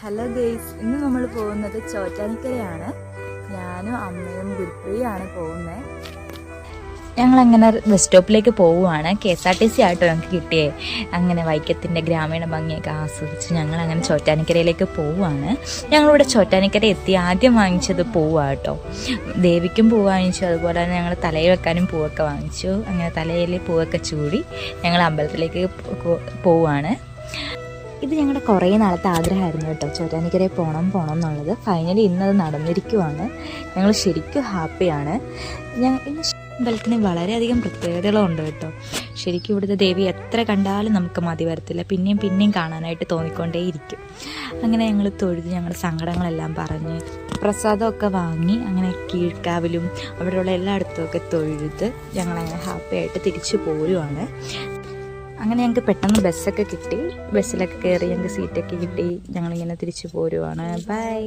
Hello guys, ഇന്ന് നമ്മൾ പോകുന്നത് ചോറ്റാനിക്കരയാണ്. ഞാനും അമ്മയും ഗുരുപ്രിയാണ് പോകുന്നത്. ഞങ്ങളങ്ങനെ ബസ് സ്റ്റോപ്പിലേക്ക് പോവുകയാണ്. KSRTC ആയിട്ടോ ഞങ്ങൾക്ക് കിട്ടിയേ. അങ്ങനെ വൈക്കത്തിൻ്റെ ഗ്രാമീണ ഭംഗിയൊക്കെ ആസ്വദിച്ച് ഞങ്ങളങ്ങനെ ചോറ്റാനിക്കരയിലേക്ക് പോവുകയാണ്. ഞങ്ങളിവിടെ ചോറ്റാനിക്കര എത്തി ആദ്യം വാങ്ങിച്ചത് പൂവാണ് കേട്ടോ. ദേവിക്കും പൂവ് വാങ്ങിച്ചു, അതുപോലെ തന്നെ ഞങ്ങൾ തലയിൽ വെക്കാനും പൂവൊക്കെ വാങ്ങിച്ചു. അങ്ങനെ തലയിൽ പൂവൊക്കെ ചൂടി ഞങ്ങൾ അമ്പലത്തിലേക്ക് പോവുകയാണ്. ഇത് ഞങ്ങളുടെ കുറേ നാളത്തെ ആഗ്രഹമായിരുന്നു കേട്ടോ, ചോറ്റാനിക്കരയിൽ പോകണം എന്നുള്ളത്. ഫൈനലി ഇന്നത് നടന്നിരിക്കുവാണ്. ഞങ്ങൾ ശരിക്കും ഹാപ്പിയാണ്. അമ്പലത്തിന് വളരെയധികം പ്രത്യേകതകളുണ്ട് കേട്ടോ. ശരിക്കും ഇവിടുത്തെ ദേവി എത്ര കണ്ടാലും നമുക്ക് മതി വരത്തില്ല, പിന്നെയും കാണാനായിട്ട് തോന്നിക്കൊണ്ടേയിരിക്കും. അങ്ങനെ ഞങ്ങൾ തൊഴുത് ഞങ്ങളുടെ സങ്കടങ്ങളെല്ലാം പറഞ്ഞ് പ്രസാദമൊക്കെ വാങ്ങി അങ്ങനെ കീഴ്ക്കാവിലും അവിടെയുള്ള എല്ലായിടത്തുമൊക്കെ തൊഴുത് ഞങ്ങളങ്ങനെ ഹാപ്പിയായിട്ട് തിരിച്ചു പോരുവാണ്. അങ്ങനെ ഞങ്ങൾക്ക് പെട്ടെന്ന് ബസ്സൊക്കെ കിട്ടി. ബസ്സിലൊക്കെ കയറി ഞങ്ങൾക്ക് സീറ്റൊക്കെ കിട്ടി. ഞങ്ങളിങ്ങനെ തിരിച്ചു പോരുവാണ്. ബൈ.